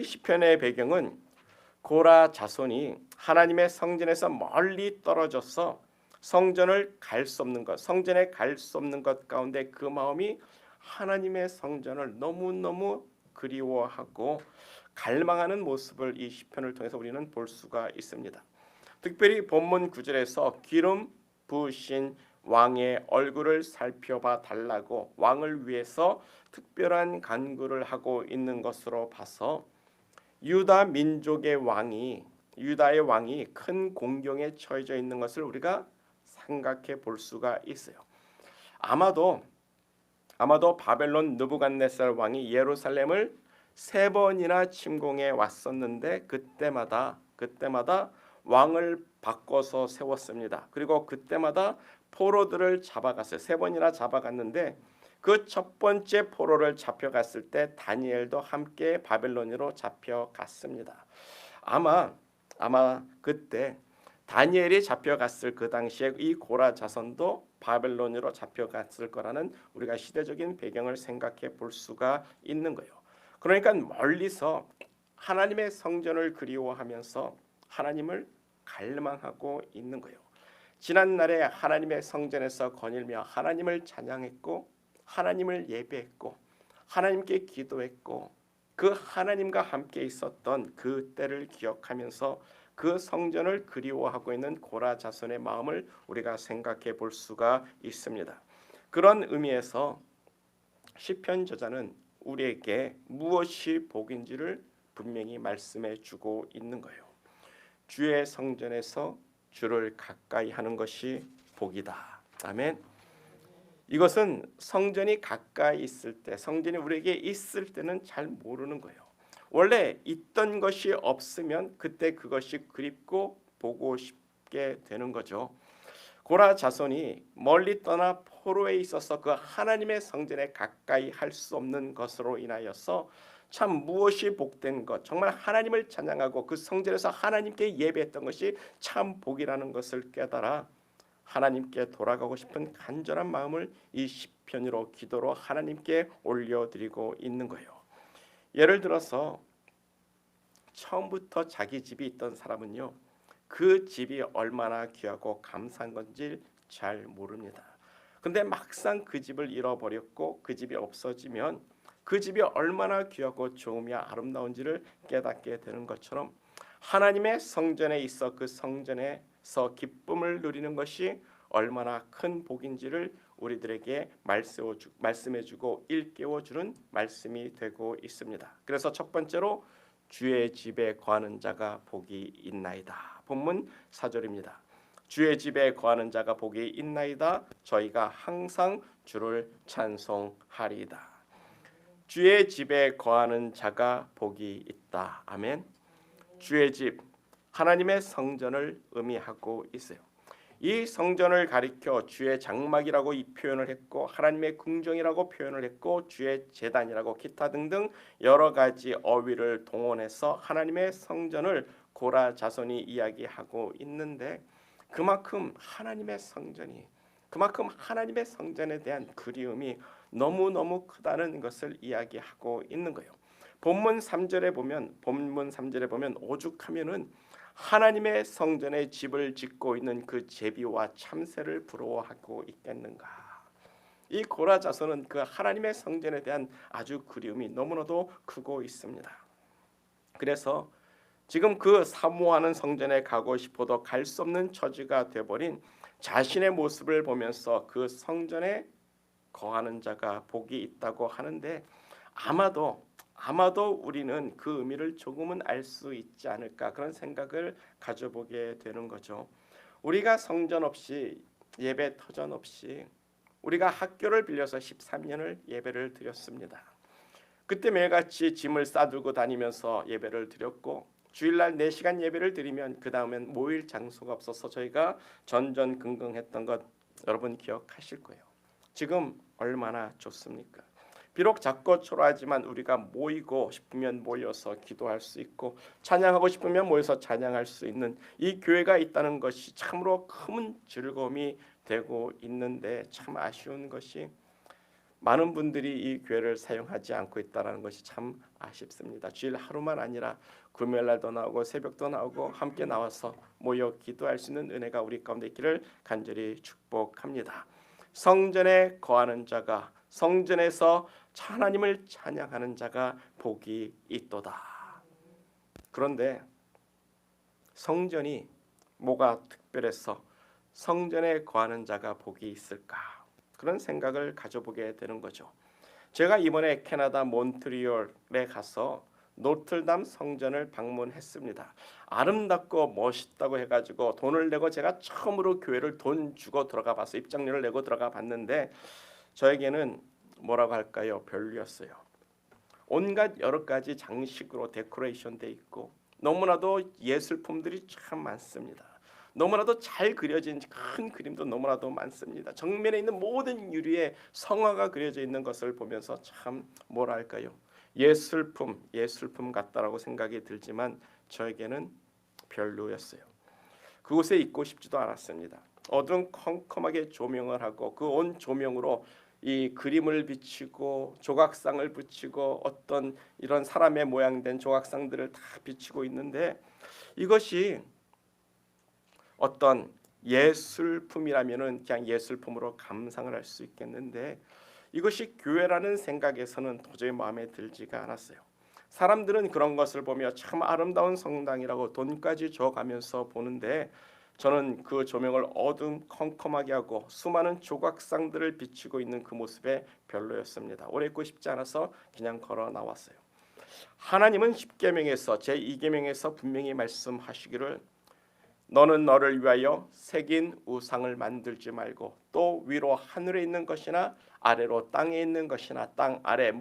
시편의 배경은 고라 자손이 하나님의 성전에서 멀리 떨어져서 성전을 갈 수 없는 것, 성전에 갈 수 없는 것 가운데 그 마음이 하나님의 성전을 너무너무 그리워하고 갈망하는 모습을 이 시편을 통해서 우리는 볼 수가 있습니다. 특별히 본문 9절에서 기름 부으신 왕의 얼굴을 살펴봐 달라고 왕을 위해서 특별한 간구를 하고 있는 것으로 봐서 유다 민족의 왕이 유다의 왕이 큰 공경에 처해져 있는 것을 우리가 생각해 볼 수가 있어요. 아마도 바벨론 느부갓네살 왕이 예루살렘을 3번이나 침공해 왔었는데 그때마다 왕을 바꿔서 세웠습니다. 그리고 그때마다 포로들을 잡아갔어요. 3번이나 잡아갔는데 그 첫 번째 포로를 잡혀갔을 때 다니엘도 함께 바벨론으로 잡혀갔습니다. 아마 그때 다니엘이 잡혀갔을 그 당시에 이 고라 자손도 바벨론으로 잡혀갔을 거라는 우리가 시대적인 배경을 생각해 볼 수가 있는 거예요. 그러니까 멀리서 하나님의 성전을 그리워하면서 하나님을 갈망하고 있는 거예요. 지난날에 하나님의 성전에서 거닐며 하나님을 찬양했고 하나님을 예배했고 하나님께 기도했고 그 하나님과 함께 있었던 그 때를 기억하면서 그 성전을 그리워하고 있는 고라 자손의 마음을 우리가 생각해 볼 수가 있습니다. 그런 의미에서 시편 저자는 우리에게 무엇이 복인지를 분명히 말씀해 주고 있는 거예요. 주의 성전에서 주를 가까이 하는 것이 복이다. 아멘. 이것은 성전이 가까이 있을 때, 성전이 우리에게 있을 때는 잘 모르는 거예요. 원래 있던 것이 없으면 그때 그것이 그립고 보고 싶게 되는 거죠. 고라 자손이 멀리 떠나 포로에 있어서 그 하나님의 성전에 가까이 할 수 없는 것으로 인하여서 참 무엇이 복된 것, 정말 하나님을 찬양하고 그 성전에서 하나님께 예배했던 것이 참 복이라는 것을 깨달아 하나님께 돌아가고 싶은 간절한 마음을 이 시편으로 기도로 하나님께 올려드리고 있는 거예요. 예를 들어서 처음부터 자기 집이 있던 사람은요, 그 집이 얼마나 귀하고 감사한 건지 잘 모릅니다. 근데 막상 그 집을 잃어버렸고 그 집이 없어지면 그 집이 얼마나 귀하고 좋으며 아름다운지를 깨닫게 되는 것처럼 하나님의 성전에 있어 그 성전에서 기쁨을 누리는 것이 얼마나 큰 복인지를 우리들에게 말씀해주고 일깨워주는 말씀이 되고 있습니다. 그래서 첫 번째로 주의 집에 거하는 자가 복이 있나이다. 본문 4절입니다. 주의 집에 거하는 자가 복이 있나이다. 저희가 항상 주를 찬송하리이다. 주의 집에 거하는 자가 복이 있다. 아멘. 주의 집, 하나님의 성전을 의미하고 있어요. 이 성전을 가리켜 주의 장막이라고 이 표현을 했고 하나님의 궁정이라고 표현을 했고 주의 제단이라고 기타 등등 여러 가지 어휘를 동원해서 하나님의 성전을 고라 자손이 이야기하고 있는데 그만큼 하나님의 성전에 대한 그리움이 너무너무 크다는 것을 이야기하고 있는 거예요. 본문 3절에 보면 오죽하면은 하나님의 성전에 집을 짓고 있는 그 제비와 참새를 부러워하고 있겠는가. 이 고라 자손은 그 하나님의 성전에 대한 아주 그리움이 너무나도 크고 있습니다. 그래서 지금 그 사모하는 성전에 가고 싶어도 갈 수 없는 처지가 되어버린 자신의 모습을 보면서 그 성전에 거하는 자가 복이 있다고 하는데 아마도 우리는 그 의미를 조금은 알 수 있지 않을까 그런 생각을 가져보게 되는 거죠. 우리가 성전 없이 예배 터전 없이 우리가 학교를 빌려서 13년을 예배를 드렸습니다. 그때 매일같이 짐을 싸들고 다니면서 예배를 드렸고 주일날 4시간 예배를 드리면 그 다음엔 모일 장소가 없어서 저희가 전전긍긍했던 것 여러분 기억하실 거예요. 지금 얼마나 좋습니까? 비록 작고 초라하지만 우리가 모이고 싶으면 모여서 기도할 수 있고 찬양하고 싶으면 모여서 찬양할 수 있는 이 교회가 있다는 것이 참으로 큰 즐거움이 되고 있는데 참 아쉬운 것이 많은 분들이 이 교회를 사용하지 않고 있다는 것이 참 아쉽습니다. 주일 하루만 아니라 금요일 날도 나오고 새벽도 나오고 함께 나와서 모여 기도할 수 있는 은혜가 우리 가운데 있기를 간절히 축복합니다. 성전에 거하는 자가, 성전에서 하나님을 찬양하는 자가 복이 있도다. 그런데 성전이 뭐가 특별해서 성전에 거하는 자가 복이 있을까? 그런 생각을 가져보게 되는 거죠. 제가 이번에 캐나다 몬트리올에 가서 노틀담 성전을 방문했습니다. 아름답고 멋있다고 해가지고 돈을 내고 제가 처음으로 교회를 돈 주고 들어가 봤어요. 입장료를 내고 들어가 봤는데 저에게는 뭐라고 할까요? 별로였어요. 온갖 여러 가지 장식으로 데코레이션 돼 있고 너무나도 예술품들이 참 많습니다. 너무나도 잘 그려진 큰 그림도 너무나도 많습니다. 정면에 있는 모든 유리에 성화가 그려져 있는 것을 보면서 참 뭐랄까요? 예술품 같다라고 생각이 들지만 저에게는 별로였어요. 그곳에 있고 싶지도 않았습니다. 어두컴컴하게 조명을 하고 그 온 조명으로 이 그림을 비치고 조각상을 붙이고 어떤 이런 사람의 모양된 조각상들을 다 비치고 있는데 이것이 어떤 예술품이라면은 그냥 예술품으로 감상을 할 수 있겠는데 이것이 교회라는 생각에서는 도저히 마음에 들지가 않았어요. 사람들은 그런 것을 보며 참 아름다운 성당이라고 돈까지 줘가면서 보는데 저는 그 조명을 어둠컴컴하게 하고 수많은 조각상들을 비추고 있는 그 모습에 별로였습니다. 오래 있고 싶지 않아서 그냥 걸어 나왔어요. 하나님은 10계명에서 제2계명에서 분명히 말씀하시기를 너는 너를 위하여 새긴 우상을 만들지 말고 또 위로 하늘에 있는 것이나 아래로 땅에 있는 것이나 땅 아래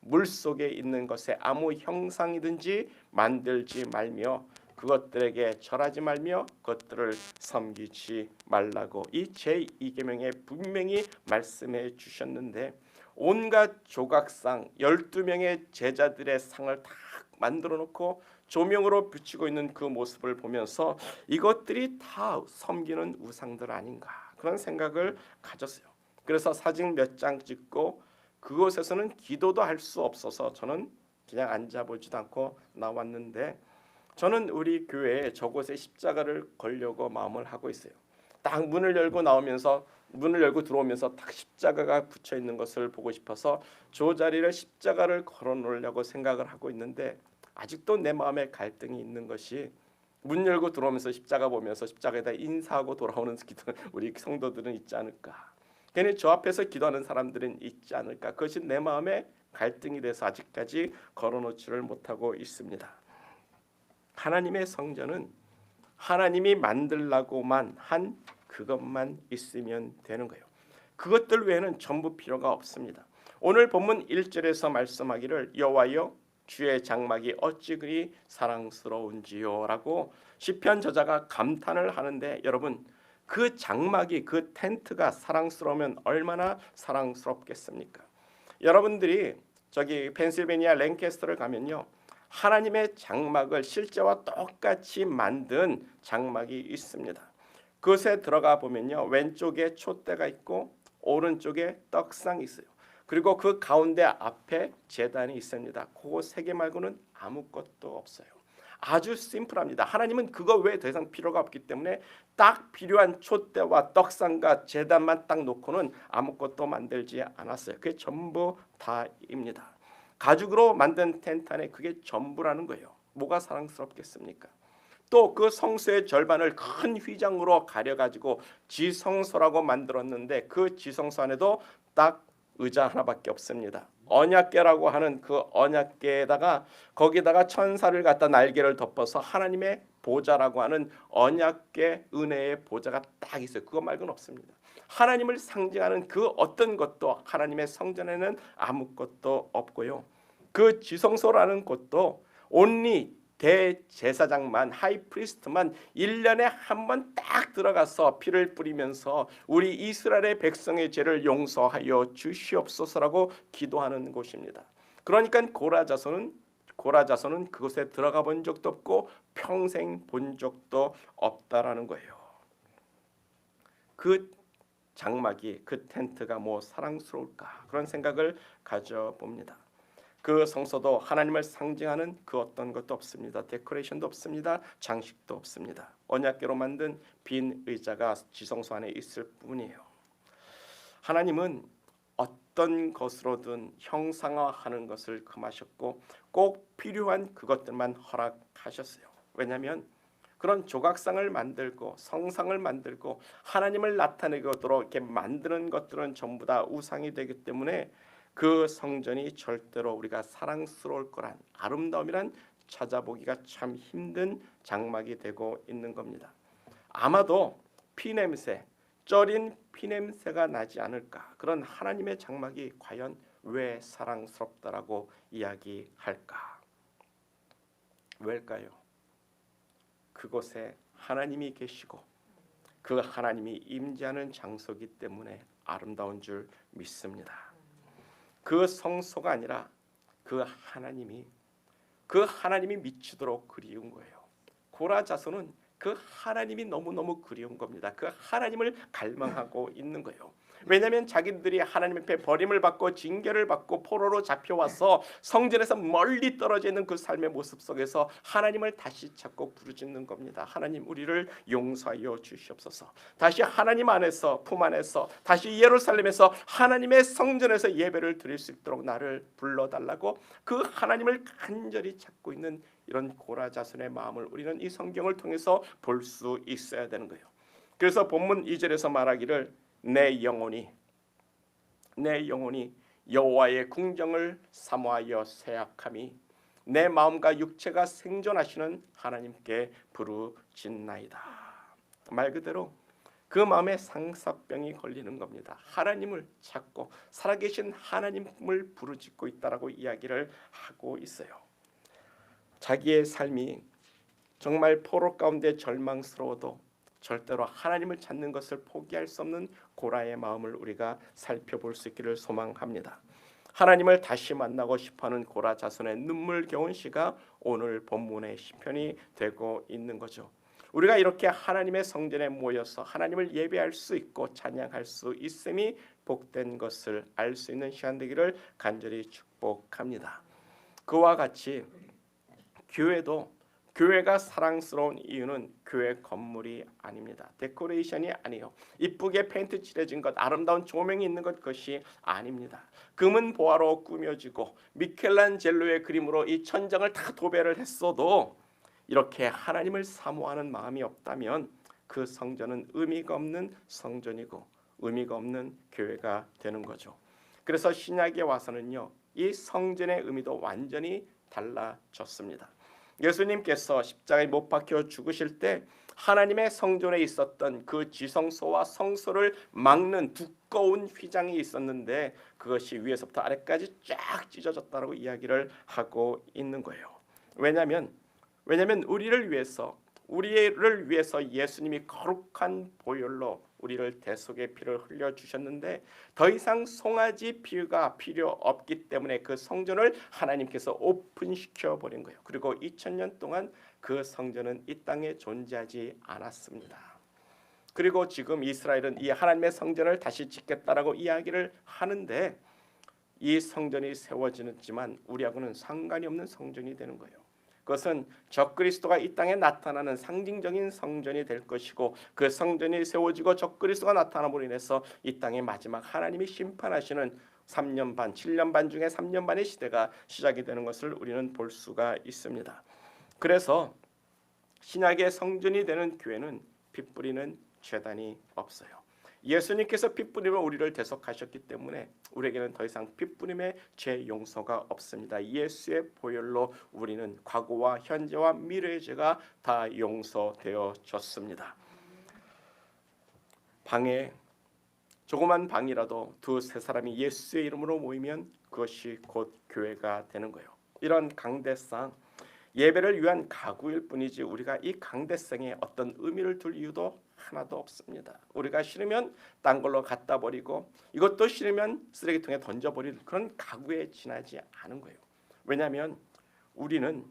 물속에 있는 것에 아무 형상이든지 만들지 말며 그것들에게 절하지 말며 그것들을 섬기지 말라고 이 제2계명에 분명히 말씀해 주셨는데 온갖 조각상 12명의 제자들의 상을 다 만들어 놓고 조명으로 비추고 있는 그 모습을 보면서 이것들이 다 섬기는 우상들 아닌가 그런 생각을 가졌어요. 그래서 사진 몇 장 찍고 그곳에서는 기도도 할 수 없어서 저는 그냥 앉아보지도 않고 나왔는데 저는 우리 교회에 저곳에 십자가를 걸려고 마음을 하고 있어요. 딱 문을 열고 들어오면서 딱 십자가가 붙여 있는 것을 보고 싶어서 저 자리를 십자가를 걸어 놓으려고 생각을 하고 있는데 아직도 내 마음에 갈등이 있는 것이 문 열고 들어오면서 십자가 보면서 십자가에다 인사하고 돌아오는 우리 성도들은 있지 않을까. 괜히 저 앞에서 기도하는 사람들은 있지 않을까. 그것이 내 마음에 갈등이 돼서 아직까지 걸어놓지를 못하고 있습니다. 하나님의 성전은 하나님이 만들라고만 한 그것만 있으면 되는 거예요. 그것들 외에는 전부 필요가 없습니다. 오늘 본문 1절에서 말씀하기를 여호와여 주의 장막이 어찌 그리 사랑스러운지요 라고 시편 저자가 감탄을 하는데 여러분 그 장막이 그 텐트가 사랑스러우면 얼마나 사랑스럽겠습니까? 여러분들이 저기 펜실베니아 랭캐스터를 가면요 하나님의 장막을 실제와 똑같이 만든 장막이 있습니다. 그것에 들어가 보면요 왼쪽에 촛대가 있고 오른쪽에 떡상이 있어요. 그리고 그 가운데 앞에 제단이 있습니다. 그거 세 개 말고는 아무것도 없어요. 아주 심플합니다. 하나님은 그거 외에 더 이상 필요가 없기 때문에 딱 필요한 촛대와 떡상과 제단만 딱 놓고는 아무것도 만들지 않았어요. 그게 전부 다입니다. 가죽으로 만든 텐트 안에 그게 전부라는 거예요. 뭐가 사랑스럽겠습니까? 또 그 성소의 절반을 큰 휘장으로 가려가지고 지성소라고 만들었는데 그 지성소 안에도 딱 의자 하나밖에 없습니다. 언약궤라고 하는 그 언약궤에다가 거기다가 천사를 갖다 날개를 덮어서 하나님의 보좌라고 하는 언약궤 은혜의 보좌가 딱 있어요. 그거 말고는 없습니다. 하나님을 상징하는 그 어떤 것도 하나님의 성전에는 아무것도 없고요. 그 지성소라는 곳도 온리 대제사장만 하이프리스트만 1년에 한 번 딱 들어가서 피를 뿌리면서 우리 이스라엘의 백성의 죄를 용서하여 주시옵소서라고 기도하는 곳입니다. 그러니까 고라 자손은 그곳에 들어가 본 적도 없고 평생 본 적도 없다라는 거예요. 그 장막이 그 텐트가 뭐 사랑스러울까 그런 생각을 가져봅니다. 그 성소도 하나님을 상징하는 그 어떤 것도 없습니다. 데코레이션도 없습니다. 장식도 없습니다. 언약궤로 만든 빈 의자가 지성소 안에 있을 뿐이에요. 하나님은 어떤 것으로든 형상화하는 것을 금하셨고 꼭 필요한 그것들만 허락하셨어요. 왜냐하면 그런 조각상을 만들고 성상을 만들고 하나님을 나타내도록 이렇게 만드는 것들은 전부 다 우상이 되기 때문에 그 성전이 절대로 우리가 사랑스러울 거란 아름다움이란 찾아보기가 참 힘든 장막이 되고 있는 겁니다. 아마도 피냄새, 쩔인 피냄새가 나지 않을까. 그런 하나님의 장막이 과연 왜 사랑스럽다라고 이야기할까? 왜일까요? 그곳에 하나님이 계시고 그 하나님이 임재하는 장소이기 때문에 아름다운 줄 믿습니다. 그 성소가 아니라 그 하나님이 미치도록 그리운 거예요. 고라 자손은 그 하나님이 너무너무 그리운 겁니다. 그 하나님을 갈망하고 있는 거예요. 왜냐하면 자기들이 하나님 앞에 버림을 받고 징계를 받고 포로로 잡혀와서 성전에서 멀리 떨어져 있는 그 삶의 모습 속에서 하나님을 다시 찾고 부르짖는 겁니다. 하나님 우리를 용서하여 주시옵소서. 다시 하나님 안에서 품 안에서 다시 예루살렘에서 하나님의 성전에서 예배를 드릴 수 있도록 나를 불러달라고 그 하나님을 간절히 찾고 있는 이런 고라 자손의 마음을 우리는 이 성경을 통해서 볼 수 있어야 되는 거예요. 그래서 본문 2절에서 말하기를 내 영혼이 여호와의 궁정을 사모하여 새약함이 내 마음과 육체가 생존하시는 하나님께 부르짖나이다. 말 그대로 그 마음에 상사병이 걸리는 겁니다. 하나님을 찾고 살아계신 하나님을 부르짖고 있다라고 이야기를 하고 있어요. 자기의 삶이 정말 포로 가운데 절망스러워도 절대로 하나님을 찾는 것을 포기할 수 없는 고라의 마음을 우리가 살펴볼 수 있기를 소망합니다. 하나님을 다시 만나고 싶어하는 고라 자손의 눈물겨운 시가 오늘 본문의 시편이 되고 있는 거죠. 우리가 이렇게 하나님의 성전에 모여서 하나님을 예배할 수 있고 찬양할 수 있음이 복된 것을 알 수 있는 시간 되기를 간절히 축복합니다. 그와 같이 교회가 사랑스러운 이유는 교회 건물이 아닙니다. 데코레이션이 아니에요. 이쁘게 페인트 칠해진 것, 아름다운 조명이 있는 것 그것이 아닙니다. 금은 보화로 꾸며지고 미켈란젤로의 그림으로 이 천장을 다 도배를 했어도 이렇게 하나님을 사모하는 마음이 없다면 그 성전은 의미가 없는 성전이고 의미가 없는 교회가 되는 거죠. 그래서 신약에 와서는요, 이 성전의 의미도 완전히 달라졌습니다. 예수님께서 십자가에 못 박혀 죽으실 때 하나님의 성전에 있었던 그 지성소와 성소를 막는 두꺼운 휘장이 있었는데 그것이 위에서부터 아래까지 쫙 찢어졌다고 이야기를 하고 있는 거예요. 왜냐하면 우리를 위해서 예수님이 거룩한 보혈로 우리를 대속의 피를 흘려주셨는데 더 이상 송아지 피가 필요 없기 때문에 그 성전을 하나님께서 오픈시켜 버린 거예요. 그리고 2000년 동안 그 성전은 이 땅에 존재하지 않았습니다. 그리고 지금 이스라엘은 이 하나님의 성전을 다시 짓겠다라고 이야기를 하는데 이 성전이 세워지지만 우리하고는 상관이 없는 성전이 되는 거예요. 그것은 적그리스도가 이 땅에 나타나는 상징적인 성전이 될 것이고 그 성전이 세워지고 적그리스도가 나타남으로 인해서 이 땅의 마지막 하나님이 심판하시는 3년 반, 7년 반 중에 3년 반의 시대가 시작이 되는 것을 우리는 볼 수가 있습니다. 그래서 신약의 성전이 되는 교회는 피 뿌리는 죄단이 없어요. 예수님께서 피 뿌림으로 우리를 대속하셨기 때문에 우리에게는 더 이상 피 뿌림의 죄 용서가 없습니다. 예수의 보혈로 우리는 과거와 현재와 미래의 죄가 다 용서되어졌습니다. 방에 조그만 방이라도 두세 사람이 예수의 이름으로 모이면 그것이 곧 교회가 되는 거예요. 이런 강대상 예배를 위한 가구일 뿐이지 우리가 이 강대상에 어떤 의미를 둘 이유도 하나도 없습니다. 우리가 싫으면 딴 걸로 갖다 버리고 이것도 싫으면 쓰레기통에 던져버리는 그런 가구에 지나지 않은 거예요. 왜냐하면 우리는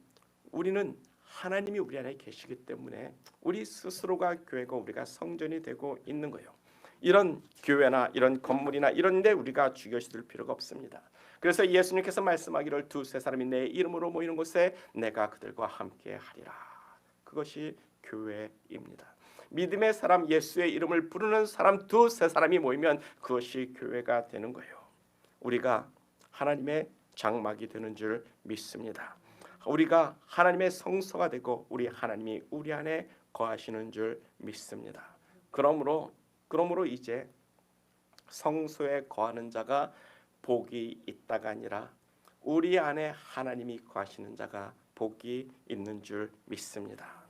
하나님이 우리 안에 계시기 때문에 우리 스스로가 교회고 우리가 성전이 되고 있는 거예요. 이런 교회나 이런 건물이나 이런 데 우리가 중요시 둘 필요가 없습니다. 그래서 예수님께서 말씀하기를 두세 사람이 내 이름으로 모이는 곳에 내가 그들과 함께 하리라. 그것이 교회입니다. 믿음의 사람, 예수의 이름을 부르는 사람 두세 사람이 모이면 그것이 교회가 되는 거예요. 우리가 하나님의 장막이 되는 줄 믿습니다. 우리가 하나님의 성소가 되고 우리 하나님이 우리 안에 거하시는 줄 믿습니다. 그러므로 이제 성소에 거하는 자가 복이 있다가 아니라 우리 안에 하나님이 거하시는 자가 복이 있는 줄 믿습니다.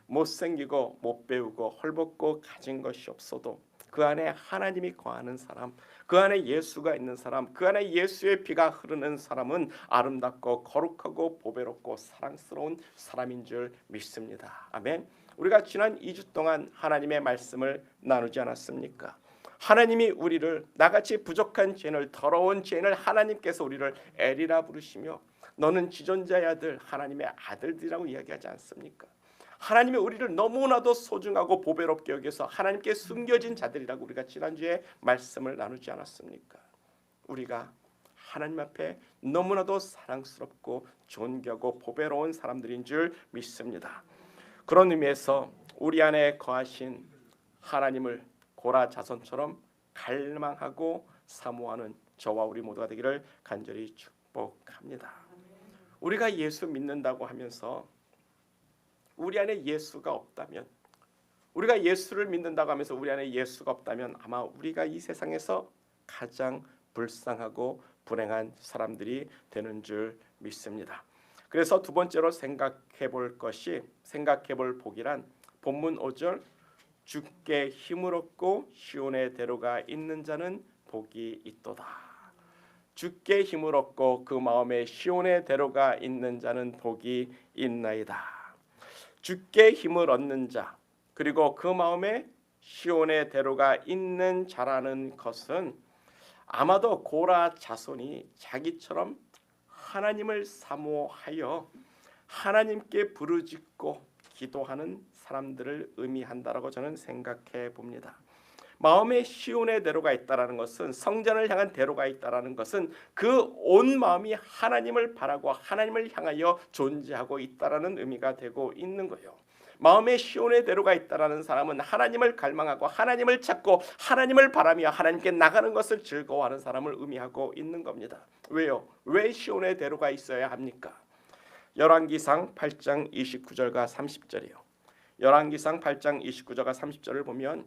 못생기고 못 배우고 헐벗고 가진 것이 없어도 그 안에 하나님이 거하는 사람, 그 안에 예수가 있는 사람, 그 안에 예수의 피가 흐르는 사람은 아름답고 거룩하고 보배롭고 사랑스러운 사람인 줄 믿습니다. 아멘. 우리가 지난 2주 동안 하나님의 말씀을 나누지 않았습니까? 하나님이 우리를 나같이 부족한 죄인을, 더러운 죄인을 하나님께서 우리를 엘이라 부르시며 너는 지존자의 아들, 하나님의 아들들이라고 이야기하지 않습니까? 하나님이 우리를 너무나도 소중하고 보배롭게 여겨서 하나님께 숨겨진 자들이라고 우리가 지난주에 말씀을 나누지 않았습니까? 우리가 하나님 앞에 너무나도 사랑스럽고 존귀하고 보배로운 사람들인 줄 믿습니다. 그런 의미에서 우리 안에 거하신 하나님을 고라 자손처럼 갈망하고 사모하는 저와 우리 모두가 되기를 간절히 축복합니다. 우리가 예수 믿는다고 하면서 우리 안에 예수가 없다면, 우리가 예수를 믿는다고 하면서 우리 안에 예수가 없다면 아마 우리가 이 세상에서 가장 불쌍하고 불행한 사람들이 되는 줄 믿습니다. 그래서 두 번째로 생각해 볼 복이란 본문 5절 주께 힘을 얻고 시온의 대로가 있는 자는 복이 있도다. 주께 힘을 얻고 그 마음에 시온의 대로가 있는 자는 복이 있나이다. 주께 힘을 얻는 자, 그리고 그 마음에 시온의 대로가 있는 자라는 것은 아마도 고라 자손이 자기처럼 하나님을 사모하여 하나님께 부르짖고 기도하는 사람들을 의미한다라고 저는 생각해 봅니다. 마음에 시온의 대로가 있다라는 것은, 성전을 향한 대로가 있다라는 것은 그 온 마음이 하나님을 바라고 하나님을 향하여 존재하고 있다라는 의미가 되고 있는 거예요. 마음에 시온의 대로가 있다라는 사람은 하나님을 갈망하고 하나님을 찾고 하나님을 바라며 하나님께 나가는 것을 즐거워하는 사람을 의미하고 있는 겁니다. 왜요? 왜 시온의 대로가 있어야 합니까? 열왕기상 8장 29절과 30절이요. 열왕기상 8장 29절과 30절을 보면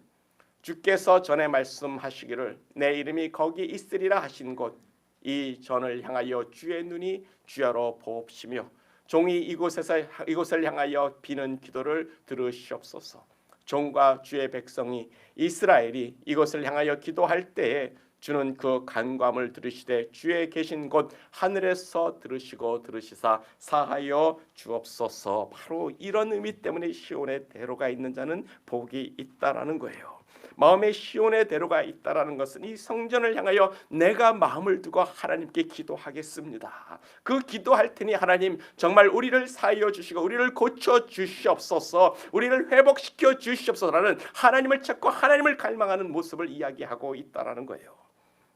주께서 전에 말씀하시기를 내 이름이 거기 있으리라 하신 곳 이 전을 향하여 주의 눈이 주야로 보옵시며 종이 이곳을 향하여 비는 기도를 들으시옵소서. 종과 주의 백성이 이스라엘이 이곳을 향하여 기도할 때에 주는 그 간구함을 들으시되 주의 계신 곳 하늘에서 들으시고 들으시사 사하여 주옵소서. 바로 이런 의미 때문에 시온의 대로가 있는 자는 복이 있다라는 거예요. 마음에 시온의 대로가 있다라는 것은 이 성전을 향하여 내가 마음을 두고 하나님께 기도하겠습니다. 그 기도할 테니 하나님 정말 우리를 사하여 주시고 우리를 고쳐 주시옵소서, 우리를 회복시켜 주시옵소서라는 하나님을 찾고 하나님을 갈망하는 모습을 이야기하고 있다라는 거예요.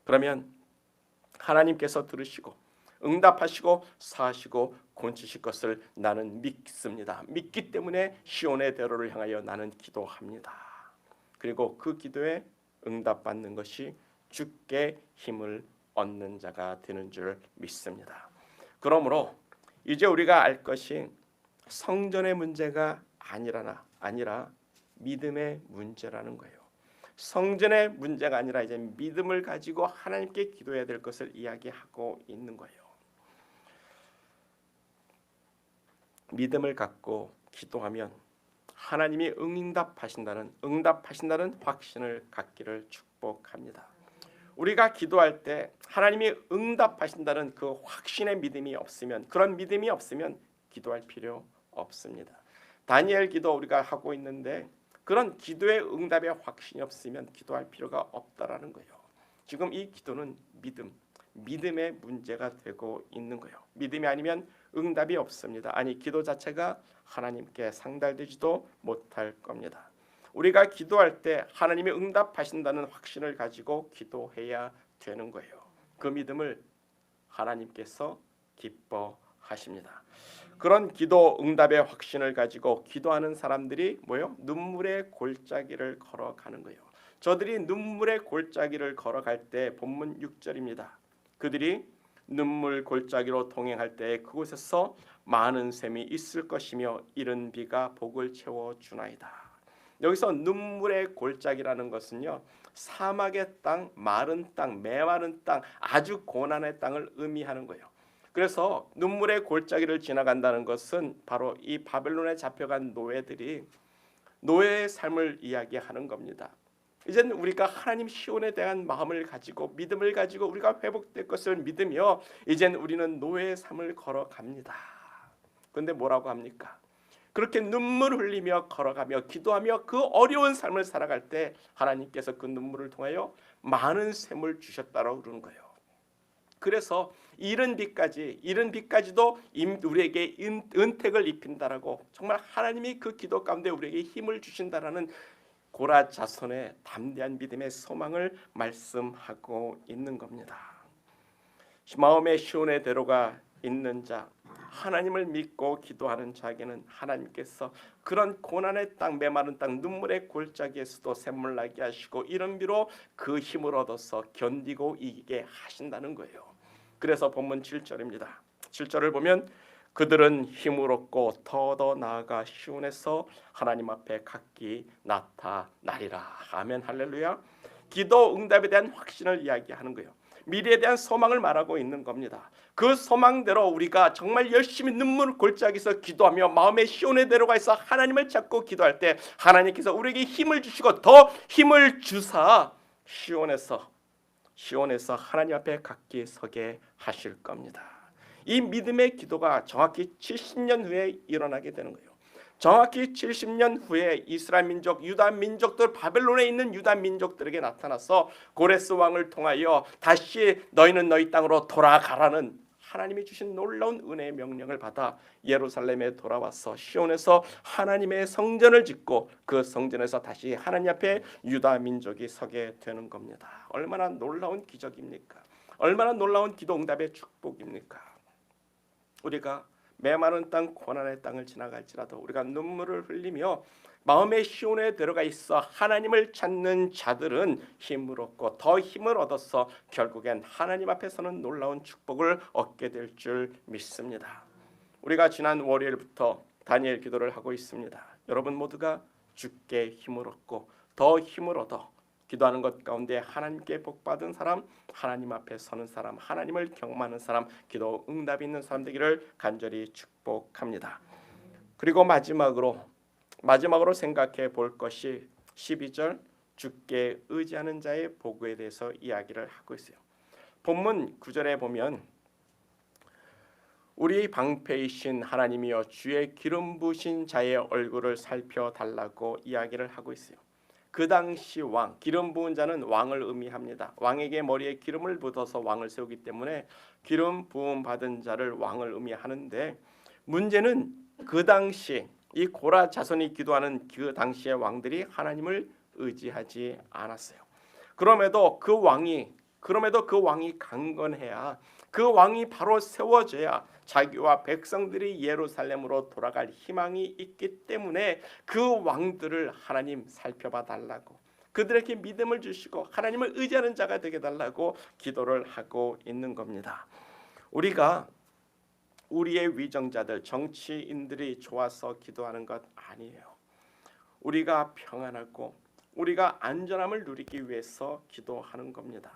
그러면 하나님께서 들으시고 응답하시고 사하시고 고치실 것을 나는 믿습니다. 믿기 때문에 시온의 대로를 향하여 나는 기도합니다. 그리고 그 기도에 응답받는 것이 주께 힘을 얻는 자가 되는 줄 믿습니다. 그러므로 이제 우리가 알 것이 성전의 문제가 아니라 믿음의 문제라는 거예요. 성전의 문제가 아니라 이제 믿음을 가지고 하나님께 기도해야 될 것을 이야기하고 있는 거예요. 믿음을 갖고 기도하면 하나님이 응답하신다는 확신을 갖기를 축복합니다. 우리가 기도할 때 하나님이 응답하신다는 그 확신의 믿음이 없으면, 그런 믿음이 없으면 기도할 필요 없습니다. 다니엘 기도 우리가 하고 있는데 그런 기도의 응답의 확신이 없으면 기도할 필요가 없다라는 거예요. 지금 이 기도는 믿음의 문제가 되고 있는 거예요. 믿음이 아니면 응답이 없습니다. 아니 기도 자체가 하나님께 상달되지도 못할 겁니다. 우리가 기도할 때 하나님이 응답하신다는 확신을 가지고 기도해야 되는 거예요. 그 믿음을 하나님께서 기뻐하십니다. 그런 기도 응답의 확신을 가지고 기도하는 사람들이 뭐요? 눈물의 골짜기를 걸어가는 거예요. 저들이 눈물의 골짜기를 걸어갈 때 본문 6절입니다. 그들이 눈물 골짜기로 동행할 때 그곳에서 많은 샘이 있을 것이며 이른 비가 복을 채워주나이다. 여기서 눈물의 골짜기라는 것은요, 사막의 땅, 마른 땅, 메마른 땅, 아주 고난의 땅을 의미하는 거예요. 그래서 눈물의 골짜기를 지나간다는 것은 바로 이 바벨론에 잡혀간 노예들이 노예의 삶을 이야기하는 겁니다. 이제는 우리가 하나님 시온에 대한 마음을 가지고 믿음을 가지고 우리가 회복될 것을 믿으며 이제는 우리는 노예의 삶을 걸어갑니다. 그런데 뭐라고 합니까? 그렇게 눈물 흘리며 걸어가며 기도하며 그 어려운 삶을 살아갈 때 하나님께서 그 눈물을 통하여 많은 샘을 주셨다고 그러는 거예요. 그래서 이른 비까지도 우리에게 은택을 입힌다라고 정말 하나님이 그 기도 가운데 우리에게 힘을 주신다라는 고라 자손의 담대한 믿음의 소망을 말씀하고 있는 겁니다. 마음의 시온의 대로가 있는 자, 하나님을 믿고 기도하는 자에게는 하나님께서 그런 고난의 땅, 메마른 땅, 눈물의 골짜기에서도 샘물 나게 하시고 이른 비로 그 힘을 얻어서 견디고 이기게 하신다는 거예요. 그래서 본문 7절입니다. 7절을 보면 그들은 힘을 얻고 더 나아가 시온에서 하나님 앞에 각기 나타나리라. 아멘, 할렐루야. 기도 응답에 대한 확신을 이야기하는 거예요. 미래에 대한 소망을 말하고 있는 겁니다. 그 소망대로 우리가 정말 열심히 눈물 골짜기에서 기도하며 마음의 시온의 대로가 있어 하나님을 찾고 기도할 때 하나님께서 우리에게 힘을 주시고 더 힘을 주사 시온에서 하나님 앞에 각기 서게 하실 겁니다. 이 믿음의 기도가 정확히 70년 후에 일어나게 되는 거예요. 정확히 70년 후에 이스라엘 민족, 유다 민족들, 바벨론에 있는 유다 민족들에게 나타나서 고레스 왕을 통하여 다시 너희는 너희 땅으로 돌아가라는 하나님이 주신 놀라운 은혜의 명령을 받아 예루살렘에 돌아와서 시온에서 하나님의 성전을 짓고 그 성전에서 다시 하나님 앞에 유다 민족이 서게 되는 겁니다. 얼마나 놀라운 기적입니까? 얼마나 놀라운 기도 응답의 축복입니까? 우리가 메마른 땅, 고난의 땅을 지나갈지라도 우리가 눈물을 흘리며 마음의 시온에 들어가 있어 하나님을 찾는 자들은 힘을 얻고 더 힘을 얻어서 결국엔 하나님 앞에서는 놀라운 축복을 얻게 될 줄 믿습니다. 우리가 지난 월요일부터 다니엘 기도를 하고 있습니다. 여러분 모두가 주께 힘을 얻고 더 힘을 얻어 기도하는 것 가운데 하나님께 복받은 사람, 하나님 앞에 서는 사람, 하나님을 경험하는 사람, 기도 응답이 있는 사람 되기를 간절히 축복합니다. 그리고 마지막으로 생각해 볼 것이 12절 주께 의지하는 자의 복에 대해서 이야기를 하고 있어요. 본문 9절에 보면 우리 방패이신 하나님이여 주의 기름 부으신 자의 얼굴을 살펴달라고 이야기를 하고 있어요. 그 당시 왕, 기름 부은 자는 왕을 의미합니다. 왕에게 머리에 기름을 붓어서 왕을 세우기 때문에 기름 부음 받은 자를 왕을 의미하는데 문제는 그 당시 이 고라 자손이 기도하는 그 당시의 왕들이 하나님을 의지하지 않았어요. 그럼에도 그 왕이 강건해야 그 왕이 바로 세워져야 자기와 백성들이 예루살렘으로 돌아갈 희망이 있기 때문에 그 왕들을 하나님 살펴봐 달라고 그들에게 믿음을 주시고 하나님을 의지하는 자가 되게 달라고 기도를 하고 있는 겁니다. 우리가 우리의 위정자들, 정치인들이 좋아서 기도하는 것 아니에요. 우리가 평안하고 우리가 안전함을 누리기 위해서 기도하는 겁니다.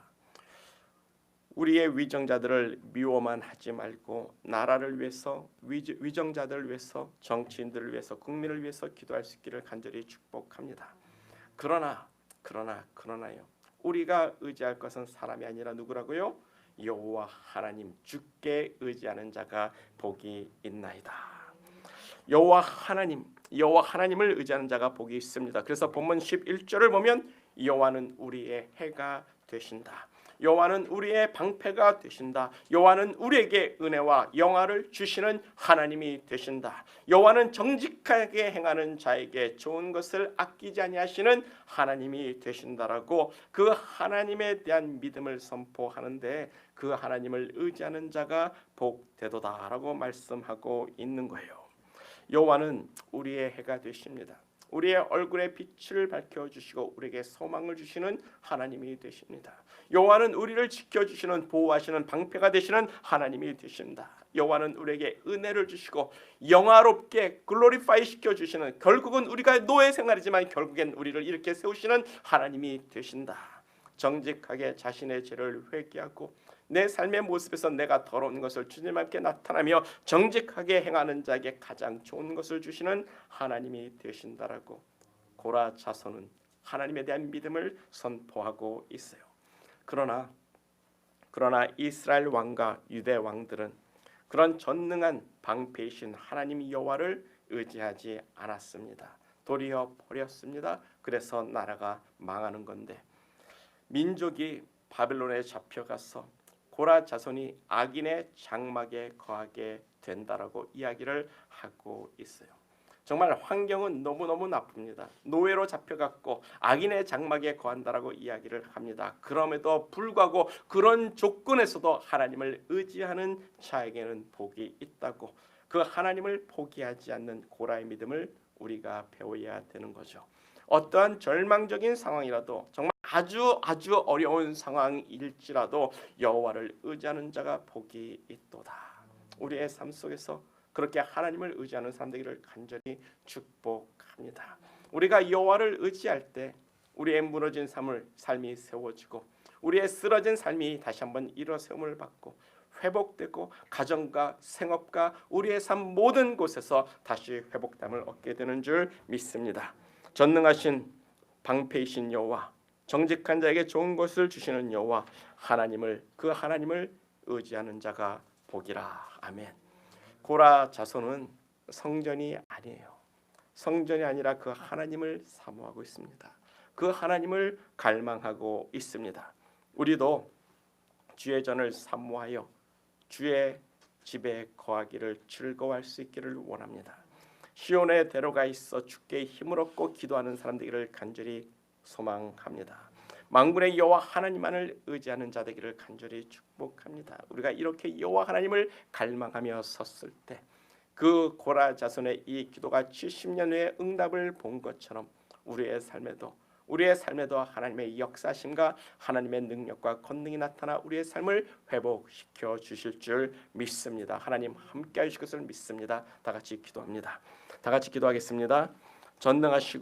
우리의 위정자들을 미워만 하지 말고 나라를 위해서, 위정자들을 위해서, 정치인들을 위해서, 국민을 위해서 기도할 수 있기를 간절히 축복합니다. 그러나요. 우리가 의지할 것은 사람이 아니라 누구라고요? 여호와 하나님, 주께 의지하는 자가 복이 있나이다. 여호와 하나님을 의지하는 자가 복이 있습니다. 그래서 본문 11절을 보면 여호와는 우리의 해가 되신다. 여호와는 우리의 방패가 되신다. 여호와는 우리에게 은혜와 영화를 주시는 하나님이 되신다. 여호와는 정직하게 행하는 자에게 좋은 것을 아끼지 아니하시는 하나님이 되신다라고 그 하나님에 대한 믿음을 선포하는데 그 하나님을 의지하는 자가 복되도다라고 말씀하고 있는 거예요. 여호와는 우리의 해가 되십니다. 우리의 얼굴에 빛을 밝혀주시고 우리에게 소망을 주시는 하나님이 되십니다. 여호와는 우리를 지켜주시는 보호하시는 방패가 되시는 하나님이 되십니다. 여호와는 우리에게 은혜를 주시고 영화롭게 글로리파이 시켜주시는, 결국은 우리가 노예 생활이지만 결국엔 우리를 이렇게 세우시는 하나님이 되신다. 정직하게 자신의 죄를 회개하고 내 삶의 모습에서 내가 더러운 것을 주님 앞에 나타나며 정직하게 행하는 자에게 가장 좋은 것을 주시는 하나님이 되신다라고 고라 자손은 하나님에 대한 믿음을 선포하고 있어요. 그러나 이스라엘 왕과 유대 왕들은 그런 전능한 방패이신 하나님 여호와를 의지하지 않았습니다. 도리어 버렸습니다. 그래서 나라가 망하는 건데, 민족이 바벨론에 잡혀가서 고라 자손이 악인의 장막에 거하게 된다라고 이야기를 하고 있어요. 정말 환경은 너무너무 나쁩니다. 노예로 잡혀갔고 악인의 장막에 거한다라고 이야기를 합니다. 그럼에도 불구하고 그런 조건에서도 하나님을 의지하는 자에게는 복이 있다고, 그 하나님을 포기하지 않는 고라의 믿음을 우리가 배워야 되는 거죠. 어떠한 절망적인 상황이라도, 정말 아주 어려운 상황일지라도 여호와를 의지하는 자가 복이 있도다. 우리의 삶 속에서 그렇게 하나님을 의지하는 사람 되기를 간절히 축복합니다. 우리가 여호와를 의지할 때 우리의 무너진 삶이 세워지고 우리의 쓰러진 삶이 다시 한번 일어세움을 받고 회복되고 가정과 생업과 우리의 삶 모든 곳에서 다시 회복됨을 얻게 되는 줄 믿습니다. 전능하신 방패이신 여호와, 정직한 자에게 좋은 것을 주시는 여호와, 그 하나님을 의지하는 자가 복이라. 아멘. 고라 자손은 성전이 아니에요. 성전이 아니라 그 하나님을 사모하고 있습니다. 그 하나님을 갈망하고 있습니다. 우리도 주의 전을 사모하여 주의 집에 거하기를 즐거워할 수 있기를 원합니다. 시온에 데려가 있어 주께 힘을 얻고 기도하는 사람 되기를 간절히 소망합니다. 만군의 여호와 하나님만을 의지하는 자 되기를 간절히 축복합니다. 우리가 이렇게 여호와 하나님을 갈망하며 섰을 때 그 고라 자손의 이 기도가 70년 후에 응답을 본 것처럼 우리의 삶에도 하나님의 역사심과 하나님의 능력과 권능이 나타나 우리의 삶을 회복시켜 주실 줄 믿습니다. 하나님 함께 하실 것을 믿습니다. 다 같이 기도합니다. 다 같이 기도하겠습니다. 전능하시고